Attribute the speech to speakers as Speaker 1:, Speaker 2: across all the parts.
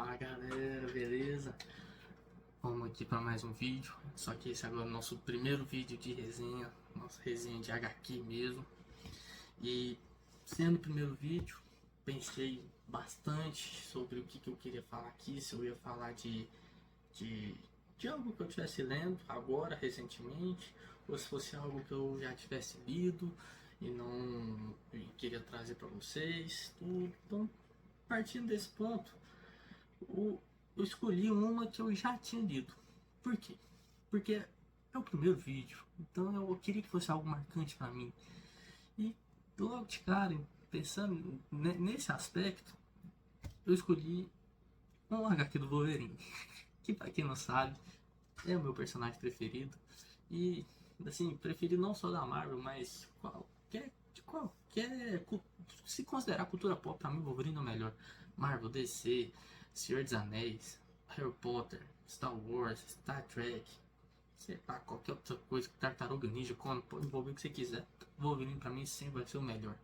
Speaker 1: Fala galera, beleza? Vamos aqui para mais um vídeo. Só que esse agora é o nosso primeiro vídeo de resenha, nossa resenha de HQ mesmo. E sendo o primeiro vídeo, pensei bastante sobre o que eu queria falar aqui. Se eu ia falar de, de algo que eu estivesse lendo agora, recentemente, ou se fosse algo que eu já tivesse lido e não queria trazer para vocês, tudo. Então, partindo desse ponto, eu escolhi uma que eu já tinha lido. Por quê? Porque é o primeiro vídeo, então eu queria que fosse algo marcante para mim. E logo de cara, pensando nesse aspecto, eu escolhi um HQ do Wolverine, que para quem não sabe, é o meu personagem preferido. E assim, preferido não só da Marvel, mas qualquer. Se considerar cultura pop, pra mim Wolverine é o melhor. Marvel, DC, Senhor dos Anéis, Harry Potter, Star Wars, Star Trek, sei lá, qualquer outra coisa, Tartaruga Ninja, pode envolver o que você quiser. Wolverine pra mim sempre vai ser o melhor.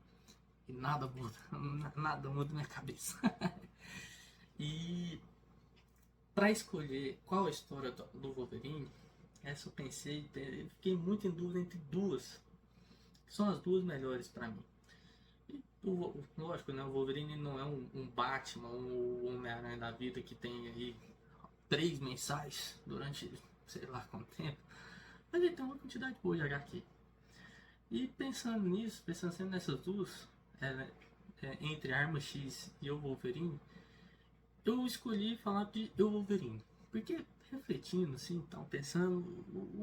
Speaker 1: E nada muda, nada muda na minha cabeça. E pra escolher qual a história do Wolverine, essa eu pensei, fiquei muito em dúvida entre duas, que são as duas melhores pra mim. E, lógico, né, o Wolverine não é um Batman, um Homem-Aranha da vida que tem aí 3 mensais durante sei lá quanto tempo, mas ele tem uma quantidade boa de HQ. E pensando nisso, pensando sempre nessas duas, entre Arma X e o Wolverine, eu escolhi falar de Eu Wolverine. Porque refletindo assim, então, pensando,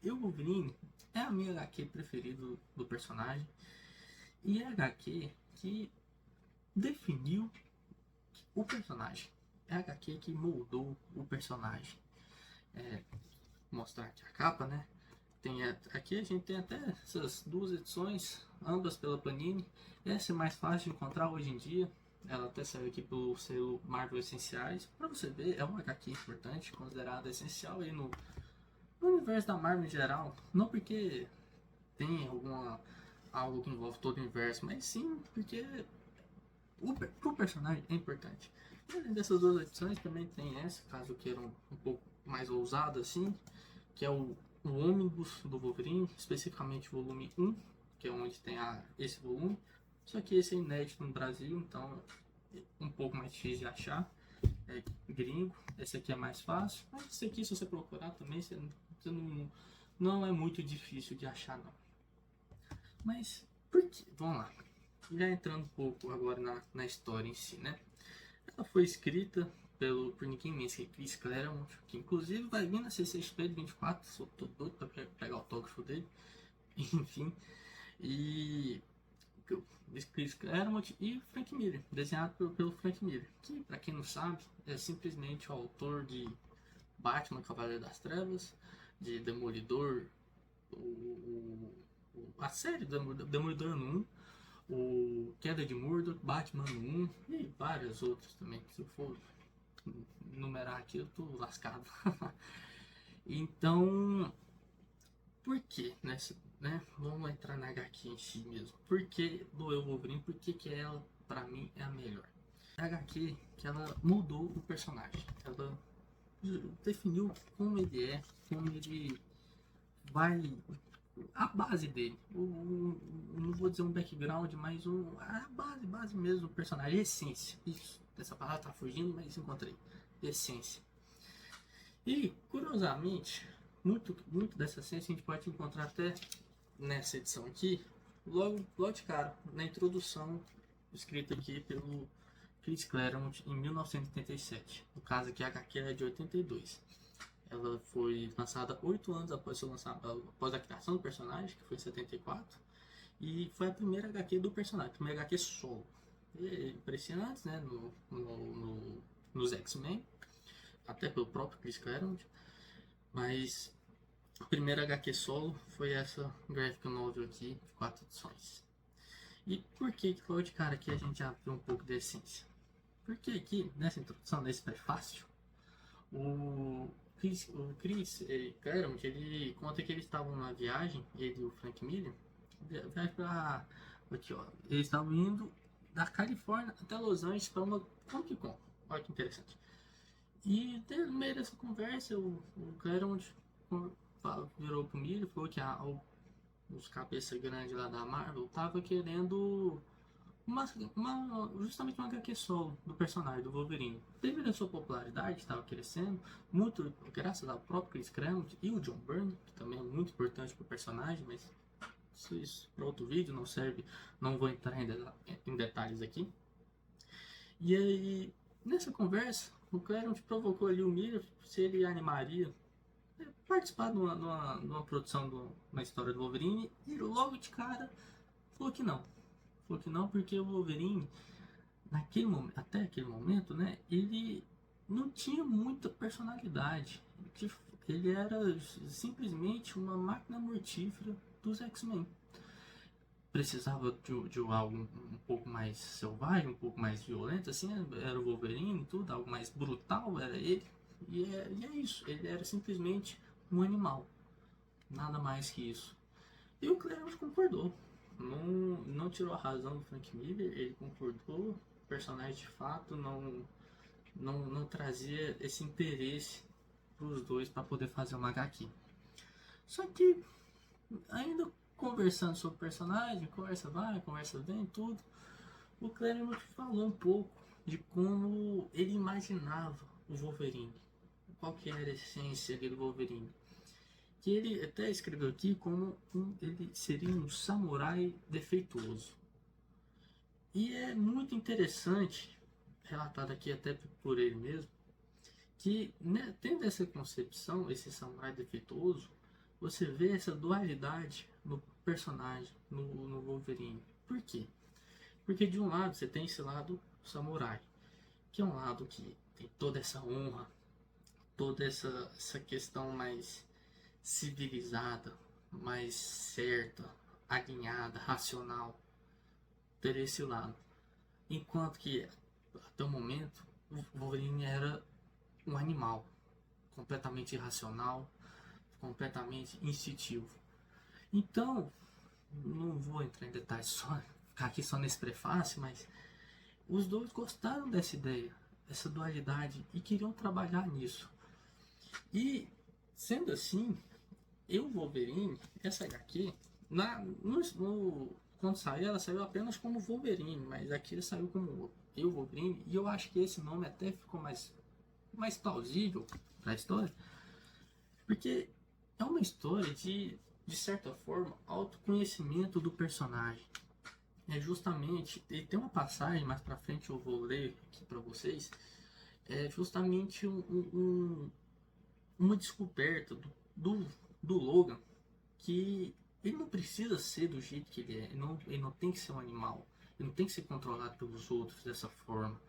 Speaker 1: Eu Wolverine é a minha HQ preferida do personagem. E é a HQ que definiu o personagem. É a HQ que moldou o personagem. Mostrar aqui a capa, né? Aqui a gente tem até essas duas edições, ambas pela Panini. Essa é mais fácil de encontrar hoje em dia. Ela até saiu aqui pelo selo Marvel Essenciais. Para você ver, é uma HQ importante, considerada essencial aí no universo da Marvel em geral. Não porque tem algo que envolve todo o universo, mas sim porque pro personagem é importante. E além dessas duas edições, também tem essa, caso queiram um pouco mais ousado assim, que é o ônibus do Wolverine, especificamente o volume 1, que é onde tem esse volume. Só que esse é inédito no Brasil, então é um pouco mais difícil de achar. É gringo, esse aqui é mais fácil. Mas esse aqui, se você procurar também, você não é muito difícil de achar, não. Mas por quê? Vamos lá. Já entrando um pouco agora na história em si, né? Ela foi escrita por ninguém menos que Chris Claremont, que inclusive vai vir na CCXP de 24, sou todo doido pra pegar o autógrafo dele. Enfim, e Chris Claremont e Frank Miller, desenhado pelo Frank Miller, que para quem não sabe é simplesmente o autor de Batman Cavaleiro das Trevas, de Demolidor, a série Demolidor no 1, o Queda de Murdoch, Batman no 1 e várias outras também. Se eu for numerar aqui, eu tô lascado. Então, por que nessa, né? Vamos entrar na HQ em si mesmo. Por que do Eu Wolverine? Por que ela, pra mim, é a melhor? A HQ que ela mudou o personagem. Ela definiu como ele é, como ele vai, a base dele. Não vou dizer um background, mas a base mesmo do personagem, a essência. Isso, essa palavra tá fugindo, mas encontrei. Essência. E, curiosamente, muito dessa essência a gente pode encontrar até nessa edição aqui, logo de cara, na introdução, escrita aqui pelo Chris Claremont em 1987. No caso aqui, a HQ é de 82. Ela foi lançada 8 anos após após a criação do personagem, que foi em 74, e foi a primeira HQ do personagem, a primeira HQ solo. Ele aparecia antes, né, nos X-Men, até pelo próprio Chris Claremont, mas a primeira HQ solo foi essa graphic novel aqui, de 4 edições. E por que logo de cara aqui a gente já viu um pouco de essência? Porque aqui, nessa introdução, nesse prefácio, o Chris Claremont, ele conta que eles estavam na viagem, ele e o Frank Miller, viagem aqui ó, eles estavam indo da Califórnia até Los Angeles para uma Comic Con. Olha que interessante. E no meio dessa conversa, o Claremont virou pro Miller e falou que os cabeças grandes lá da Marvel tava querendo justamente uma HQ solo do personagem, do Wolverine. Devido à sua popularidade, estava crescendo, muito graças ao próprio Chris Claremont e o John Byrne, que também é muito importante para o personagem, mas isso para outro vídeo, não serve, não vou entrar em detalhes aqui. E aí, nessa conversa, o Claremont provocou ali o Miller se ele animaria participar de uma produção na história do Wolverine, e logo de cara falou que não. Falou que não porque o Wolverine, até aquele momento, né, ele não tinha muita personalidade. Ele era simplesmente uma máquina mortífera dos X-Men. Precisava de algo um pouco mais selvagem, um pouco mais violento, assim, era o Wolverine, tudo, algo mais brutal, era ele. E é isso, ele era simplesmente um animal, nada mais que isso. E o Claremont concordou, não tirou a razão do Frank Miller, ele concordou, o personagem de fato não trazia esse interesse para os dois para poder fazer uma HQ. Só que, ainda conversando sobre o personagem, conversa vai, conversa vem, tudo, o Claremont falou um pouco de como ele imaginava o Wolverine, qual que era a essência do Wolverine. Que ele até escreveu aqui como ele seria um samurai defeituoso. E é muito interessante, relatado aqui até por ele mesmo, que, né, tendo essa concepção, esse samurai defeituoso, você vê essa dualidade no personagem, no Wolverine. Por quê? Porque de um lado você tem esse lado samurai, que é um lado que tem toda essa honra, toda essa questão mais civilizada, mais certa, alinhada, racional, ter esse lado. Enquanto que, até o momento, o Wolverine era um animal, completamente irracional, completamente instintivo. Então, não vou entrar em detalhes, só ficar aqui só nesse prefácio, mas os dois gostaram dessa ideia, dessa dualidade, e queriam trabalhar nisso. E, sendo assim, eu Wolverine, essa HQ, quando saiu, ela saiu apenas como Wolverine, mas aqui ele saiu como Eu Wolverine, e eu acho que esse nome até ficou mais plausível para a história, porque é uma história de certa forma, autoconhecimento do personagem. É justamente, e tem uma passagem mais para frente, eu vou ler aqui para vocês, é justamente uma descoberta do Logan, que ele não precisa ser do jeito que ele é, ele não tem que ser um animal, ele não tem que ser controlado pelos outros dessa forma,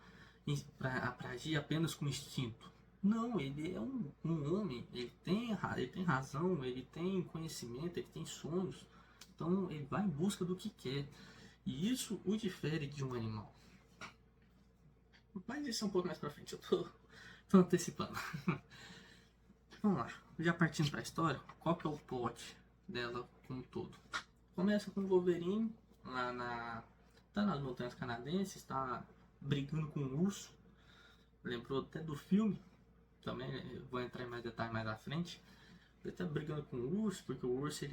Speaker 1: para agir apenas com instinto. Não, ele é um homem, ele tem razão, ele tem conhecimento, ele tem sonhos, então ele vai em busca do que quer, e isso o difere de um animal. Mas isso é um pouco mais pra frente, eu tô antecipando. Vamos lá, já partindo para a história, qual que é o plot dela como um todo? Começa com o Wolverine tá nas montanhas canadenses, tá brigando com um urso, lembrou até do filme, também vou entrar em mais detalhes mais à frente. Ele tá brigando com o urso, porque o urso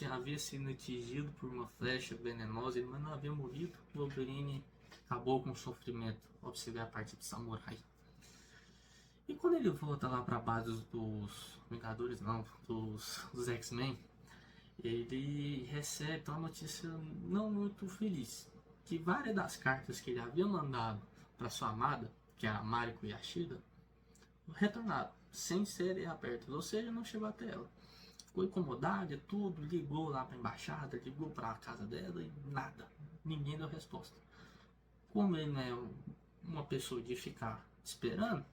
Speaker 1: havia sido atingido por uma flecha venenosa, mas não havia morrido. O Wolverine acabou com o sofrimento, observar a parte de samurai. E quando ele volta lá para a base dos Vingadores, não, dos X-Men, ele recebe uma notícia não muito feliz, que várias das cartas que ele havia mandado para sua amada, que era a Mariko Yashida, retornaram, sem serem abertas, ou seja, não chegou até ela. Ficou incomodado e tudo, ligou lá para a embaixada, ligou para a casa dela e nada, ninguém deu resposta. Como ele não é uma pessoa de ficar esperando,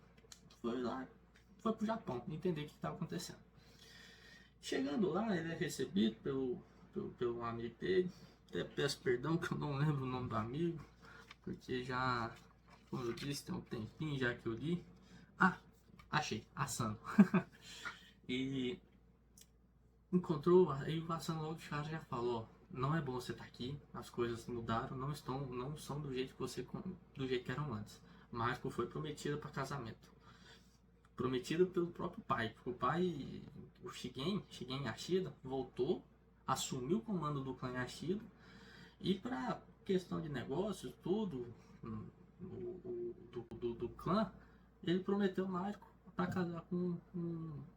Speaker 1: foi pro Japão entender o que estava acontecendo. Chegando lá, ele é recebido pelo amigo dele. Até peço perdão que eu não lembro o nome do amigo, porque já, como eu disse, tem um tempinho já que eu li. Ah, achei, Asano. E encontrou, aí o Asano logo de cara já falou: não é bom você estar aqui, as coisas mudaram, não são do jeito que eram antes. Mariko foi prometida para casamento. Prometida pelo próprio pai. O pai, o Shigen Yashida, voltou, assumiu o comando do clã Yashida e para questão de negócios, tudo do clã, ele prometeu Mariko para casar com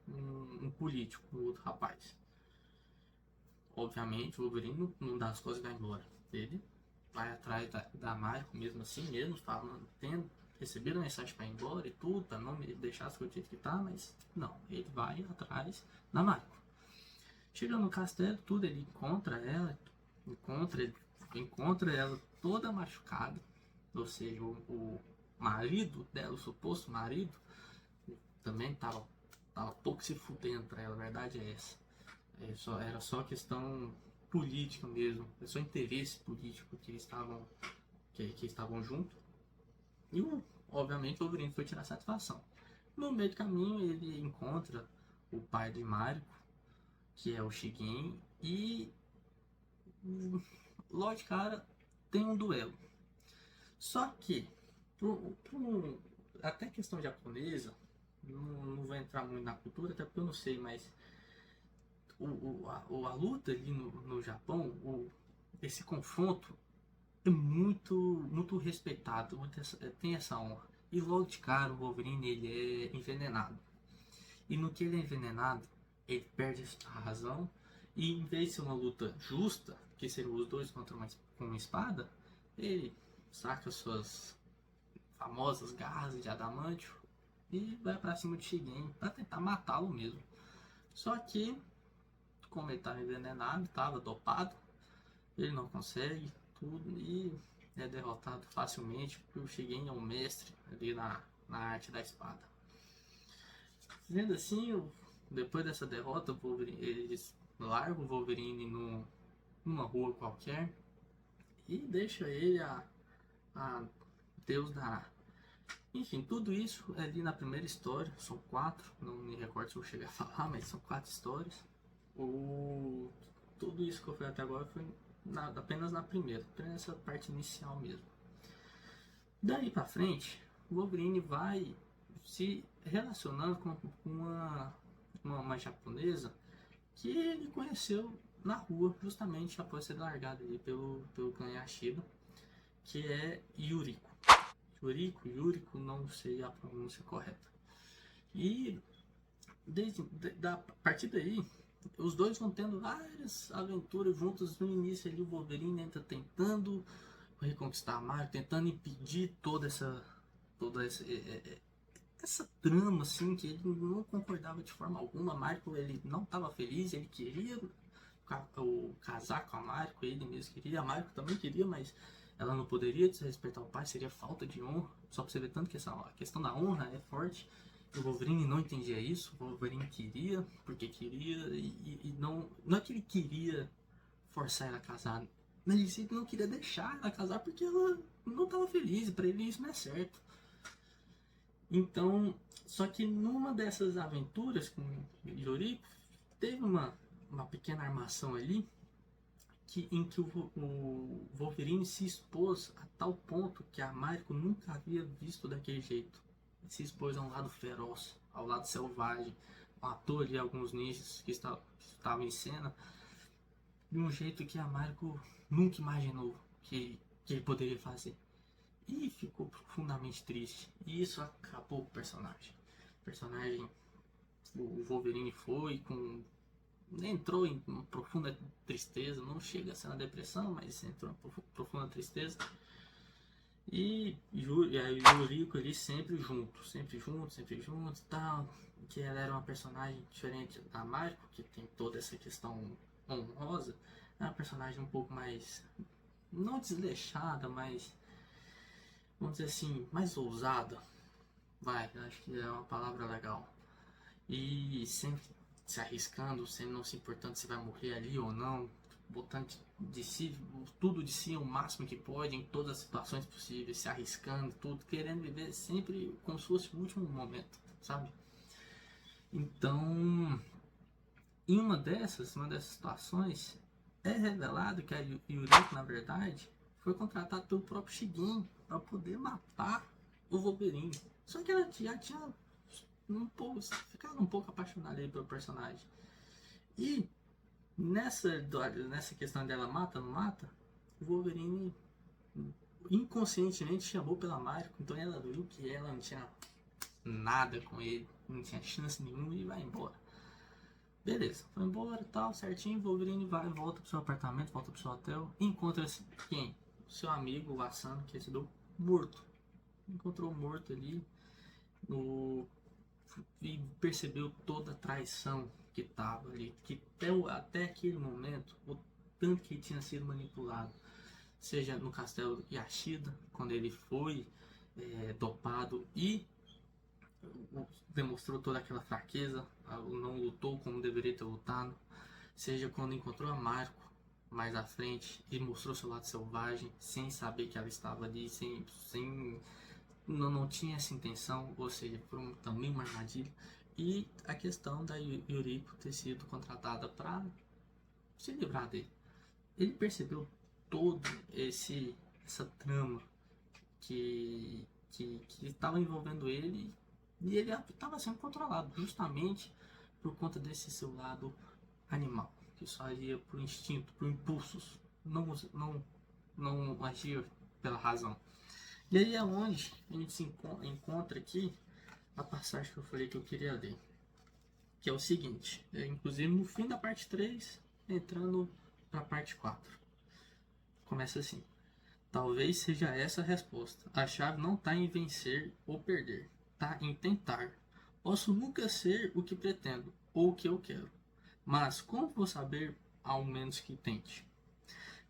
Speaker 1: um político, um outro rapaz. Obviamente, o Wolverine não dá as coisas e vai embora. Ele vai atrás da Mariko mesmo assim, mesmo falando, receberam a mensagem para ir embora e tudo, para não me deixar as coisas que tá, mas não, ele vai atrás da Mariko. Chega no castelo, tudo, ele encontra ela, encontra ela toda machucada, ou seja, o marido dela, o suposto marido, também tava pouco se fudendo pra ela, a verdade é essa. Era só questão política mesmo, é só interesse político que eles estavam que estavam juntos. E obviamente o Wolverine foi tirar satisfação. No meio do caminho ele encontra o pai de Mariko, que é o Shigen, e logo de cara tem um duelo. Só que até questão japonesa, não vou entrar muito na cultura, até porque eu não sei, mas a luta ali no Japão, esse confronto é muito respeitado, tem essa honra. E logo de cara o Wolverine ele é envenenado. E no que ele é envenenado, ele perde a razão. E em vez de ser uma luta justa, que seriam os dois contra com uma espada, ele saca suas famosas garras de adamantio e vai pra cima de Shigen pra tentar matá-lo mesmo. Só que, como ele estava envenenado, estava dopado, ele não consegue tudo e é derrotado facilmente, porque o Shigen é um mestre ali na arte da espada. Vendo assim, depois dessa derrota, eles largam o Wolverine numa rua qualquer e deixa ele a Deus dará. Enfim, tudo isso é ali na primeira história, são 4, não me recordo se eu cheguei a falar, mas são 4 histórias. Tudo isso que eu falei até agora foi apenas na primeira, apenas essa parte inicial mesmo. Daí pra frente, o Wolverine vai se relacionando com uma japonesa que ele conheceu na rua, justamente após ser largado ali pelo clã Yashida, que é Yuriko. Yuriko, não sei a pronúncia correta. E a partir daí, os dois vão tendo várias aventuras juntos. No início ali o Wolverine entra tentando reconquistar a Mariko, tentando impedir toda essa trama assim, que ele não concordava de forma alguma. A Mariko, ele não estava feliz, ele queria casar com a Mariko, ele mesmo queria, a Mariko também queria, mas ela não poderia desrespeitar o pai, seria falta de honra. Só pra você ver tanto que a questão da honra é forte. O Wolverine não entendia isso, o Wolverine queria, porque queria, e não é que ele queria forçar ela a casar, mas ele não queria deixar ela casar porque ela não estava feliz, e pra ele isso não é certo. Então, só que numa dessas aventuras com Yuriko, teve uma pequena armação ali, em que o Wolverine se expôs a tal ponto que a Mariko nunca havia visto daquele jeito. Ele se expôs a um lado feroz, ao lado selvagem, matou ali alguns ninjas que estavam em cena, de um jeito que a Mariko nunca imaginou que ele poderia fazer. E ficou profundamente triste. E isso acabou com o personagem. O Wolverine entrou em uma profunda tristeza, não chega a ser uma depressão, mas entrou em uma profunda tristeza. E a Yuriko ali sempre junto, tal. Que ela era uma personagem diferente da Mariko, que tem toda essa questão honrosa. É uma personagem um pouco mais, não desleixada, mas, vamos dizer assim, mais ousada. Acho que é uma palavra legal. E sempre se arriscando, sempre não se importando se vai morrer ali ou não, botando tudo de si o máximo que pode em todas as situações possíveis, se arriscando, tudo, querendo viver sempre como se fosse o último momento, sabe? Então, em uma dessas situações, é revelado que a Yuriko, na verdade, foi contratada pelo próprio Shigen para poder matar o Wolverine. Só que ela já tinha ficado um pouco apaixonada aí pelo personagem. E nessa questão dela mata, não mata, o Wolverine inconscientemente chamou pela Mariko, então ela viu que ela não tinha nada com ele, não tinha chance nenhuma e vai embora. Beleza, foi embora e tal, certinho, Wolverine volta pro seu apartamento, volta pro seu hotel e encontra quem? O seu amigo, o Asano, que recebeu morto. Encontrou morto ali no, e percebeu toda a traição que tava ali, que até aquele momento, o tanto que ele tinha sido manipulado, seja no castelo Yashida, quando ele foi dopado e demonstrou toda aquela fraqueza, não lutou como deveria ter lutado, seja quando encontrou a Marco mais à frente e mostrou seu lado selvagem, sem saber que ela estava ali, não tinha essa intenção, ou seja, foi também uma armadilha. E a questão da Yuriko ter sido contratada para se livrar dele. Ele percebeu todo essa trama que estava envolvendo ele e ele estava sendo controlado justamente por conta desse seu lado animal, que só agia por instinto, por impulsos, não agia pela razão. E aí é onde a gente se encontra aqui a passagem que eu falei que eu queria ler, que é o seguinte, inclusive no fim da parte 3, entrando para a parte 4. Começa assim: talvez seja essa a resposta. A chave não está em vencer ou perder, está em tentar. Posso nunca ser o que pretendo ou o que eu quero, mas como vou saber ao menos que tente?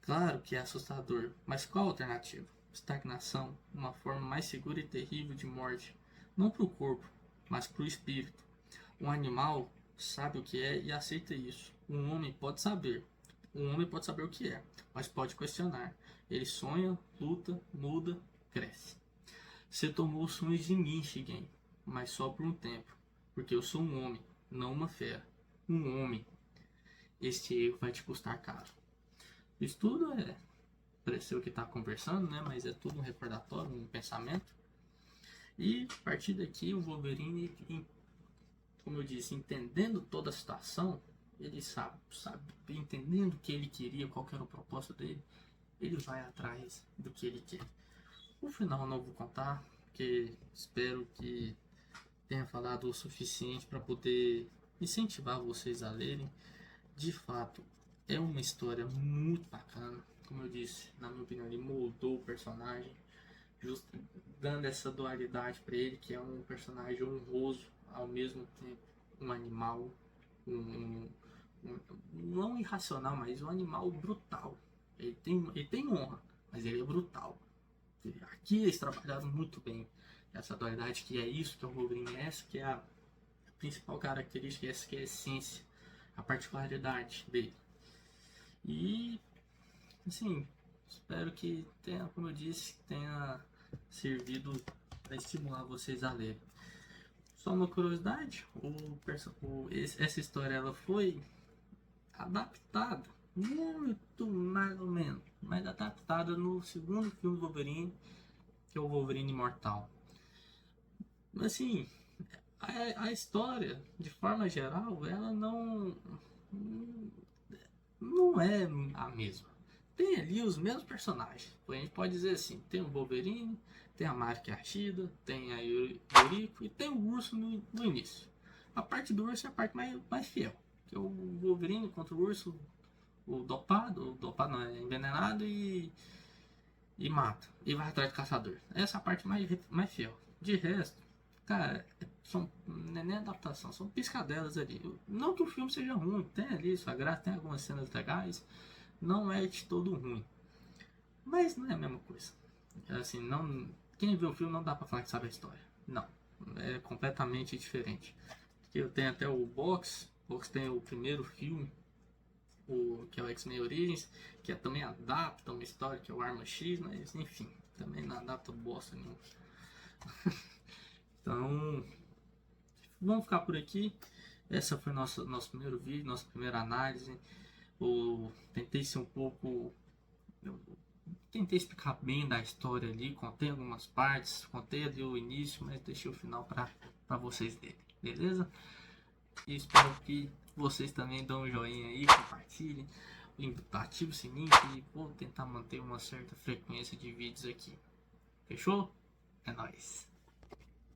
Speaker 1: Claro que é assustador, mas qual a alternativa? Estagnação, uma forma mais segura e terrível de morte, não para o corpo, mas para o espírito. Um animal sabe o que é e aceita isso. Um homem pode saber. Um homem pode saber o que é, mas pode questionar. Ele sonha, luta, muda, cresce. Você tomou sonhos de mim, Shigen, mas só por um tempo, porque eu sou um homem, não uma fera. Um homem. Este erro vai te custar caro. Isso tudo pareceu que está conversando, né? Mas é tudo um recordatório, um pensamento. E a partir daqui o Wolverine, como eu disse, entendendo toda a situação, ele sabe, entendendo o que ele queria, qual que era o propósito dele, ele vai atrás do que ele quer. O final eu não vou contar, porque espero que tenha falado o suficiente para poder incentivar vocês a lerem. De fato, é uma história muito bacana. Como eu disse, na minha opinião, ele moldou o personagem, dando essa dualidade para ele, que é um personagem honroso, ao mesmo tempo um animal, não irracional, mas um animal brutal. Ele tem honra, mas ele é brutal. Aqui eles trabalharam muito bem essa dualidade, que é isso que é o Wolverine, essa que é a principal característica, essa que é a essência, a particularidade dele. E assim, espero que tenha, como eu disse, tenha servido para estimular vocês a lerem. Só uma curiosidade, essa história ela foi adaptada, muito mais ou menos, mas adaptada no segundo filme do Wolverine, que é o Wolverine Imortal. Assim, a história, de forma geral, ela não é a mesma. Tem ali os mesmos personagens. A gente pode dizer assim, tem o Wolverine, tem a Mariko Yashida, tem a Yuriko e tem o urso no início. A parte do urso é a parte mais fiel. Que é o Wolverine contra o urso, o dopado não, é envenenado e mata. E vai atrás do caçador. Essa é a parte mais fiel. De resto, cara, não é nem adaptação, são piscadelas ali. Não que o filme seja ruim, tem ali sua graça, tem algumas cenas legais, não é de todo ruim. Mas não é a mesma coisa. Assim, não, quem vê o filme não dá pra falar que sabe a história. Não, é completamente diferente. Eu tenho até o box tem o primeiro filme, que é o X-Men Origins, que também adapta uma história, que é o Arma X, mas enfim, também não adapta bosta nenhuma. Então, vamos ficar por aqui. Essa foi nosso primeiro vídeo, nossa primeira análise. Tentei ser um pouco tentei explicar bem da história ali, contei algumas partes, contei ali o início, mas deixei o final para vocês verem, beleza? E espero que vocês também dão um joinha aí, compartilhem, ativem o sininho e vou tentar manter uma certa frequência de vídeos aqui. Fechou? É nóis!